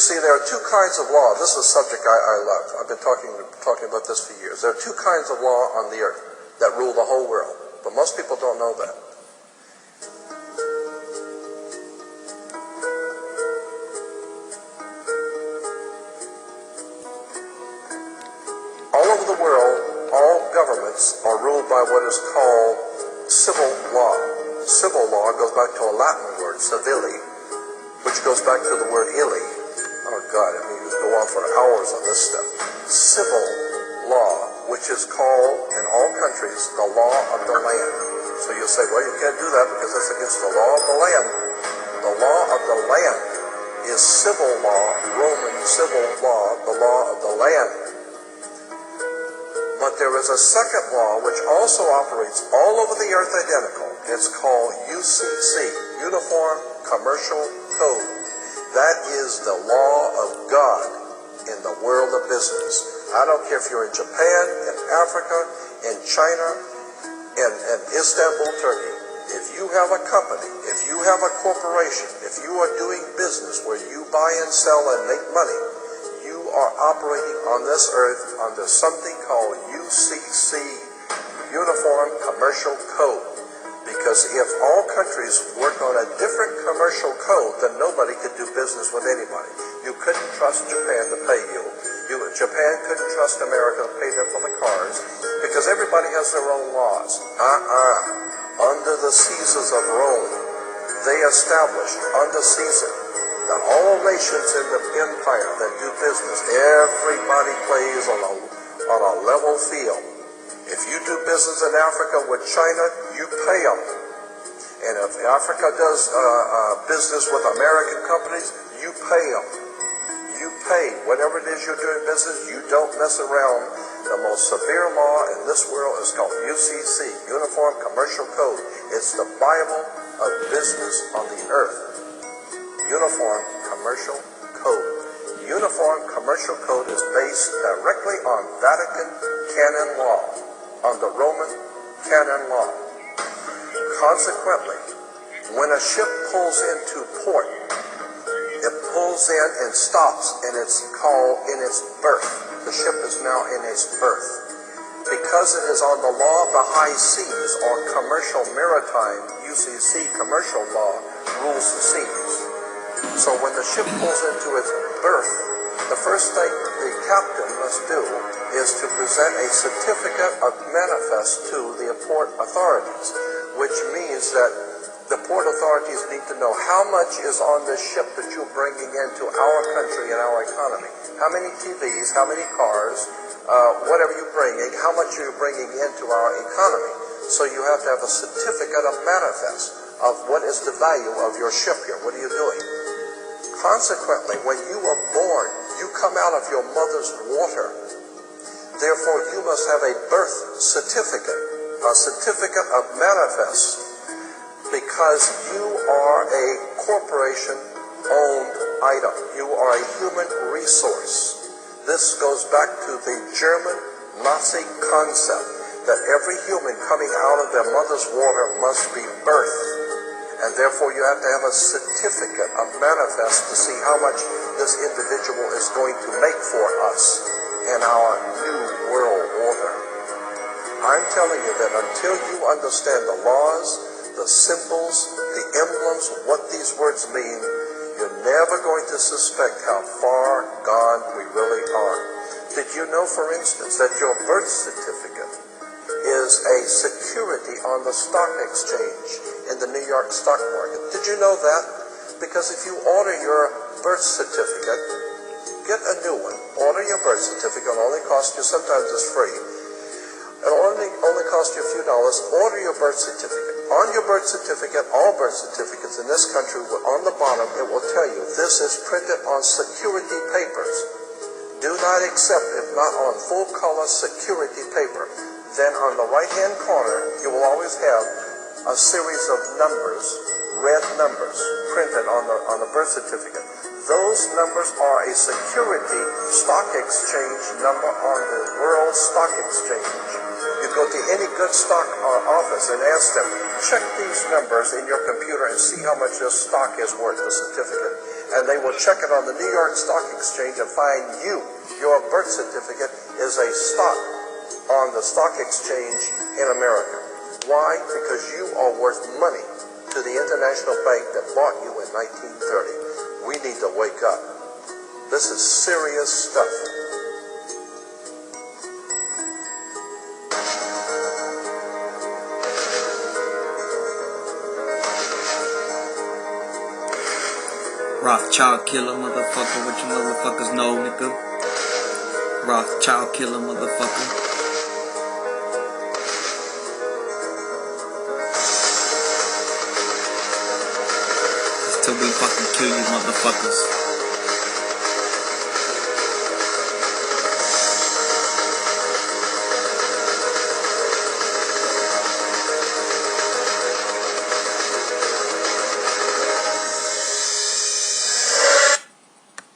see, there are two kinds of law. This is a subject I love. I've been talking about this for years. There are two kinds of law on the earth that rule the whole world, but most people don't know that. All over the world, all governments are ruled by what is called civil law. Civil law goes back to a Latin word, civili, which goes back to the word illi. Oh God, I mean, you could go on for hours on this stuff. Civil law, which is called in all countries the law of the land. So you'll say, well, you can't do that because that's against the law of the land. The law of the land is civil law, Roman civil law, the law of the land. But there is a second law which also operates all over the earth identical. It's called UCC, Uniform Commercial Code. That is the law of God in the world of business. I don't care if you're in Japan, in Africa, in China, in Istanbul, Turkey. If you have a company, if you have a corporation, if you are doing business where you buy and sell and make money, you are operating on this earth under something called UCC, Uniform Commercial Code. Because if all countries work on a different commercial code, then nobody could do business with anybody. You couldn't trust Japan to pay you. Japan couldn't trust America to pay them for the cars, because everybody has their own laws. Under the Caesars of Rome, they established under Caesar that all nations in the empire that do business, everybody plays on a level field. If you do business in Africa with China, you pay them. And if Africa does business with American companies, you pay them. You pay. Whatever it is you're doing business, you don't mess around. The most severe law in this world is called UCC, Uniform Commercial Code. It's the Bible of business on the earth. Uniform Commercial Code. Uniform Commercial Code is based directly on Vatican canon law, on the Roman canon law. Consequently, when a ship pulls into port, it pulls in and stops, and it's called in its berth. The ship is now in its berth. Because it is on the law of the high seas, or commercial maritime, UCC commercial law, rules the seas. So when the ship pulls into its berth, the first thing the captain must do is to present a certificate of manifest to the port authorities, which means that the port authorities need to know how much is on this ship that you're bringing into our country and our economy. How many TVs, how many cars, whatever you're bringing, how much are you bringing into our economy. So you have to have a certificate of manifest of what is the value of your ship here. What are you doing? Consequently, when you are born, you come out of your mother's water. Therefore, you must have a birth certificate, a certificate of manifest, because you are a corporation-owned item. You are a human resource. This goes back to the German Nazi concept that every human coming out of their mother's water must be birthed. And therefore you have to have a certificate of manifest to see how much this individual is going to make for us in our new world order. I'm telling you that until you understand the laws, the symbols, the emblems, what these words mean, you're never going to suspect how far gone we really are. Did you know, for instance, that your birth certificate is a security on the stock exchange in the New York stock market? Did you know that? Because if you order your birth certificate, get a new one. Order your birth certificate. It only costs you, sometimes it's free. It'll only cost you a few dollars. Order your birth certificate. On your birth certificate, all birth certificates in this country, on the bottom, it will tell you this is printed on security papers. Do not accept if not on full color security paper. Then on the right-hand corner, you will always have a series of numbers, red numbers, printed on the birth certificate. Those numbers are a security stock exchange number on the World Stock Exchange. You go to any good stock office and ask them, check these numbers in your computer and see how much this stock is worth, the certificate. and they will check it on the New York Stock Exchange and find your birth certificate is a stock on the stock exchange in America. Why? Because you are worth money to the international bank that bought you in 1930. We need to wake up. This is serious stuff. Rothschild killer, motherfucker. What you motherfuckers know, nigga? Rothschild killer, motherfucker. Till we fucking kill you, motherfuckers.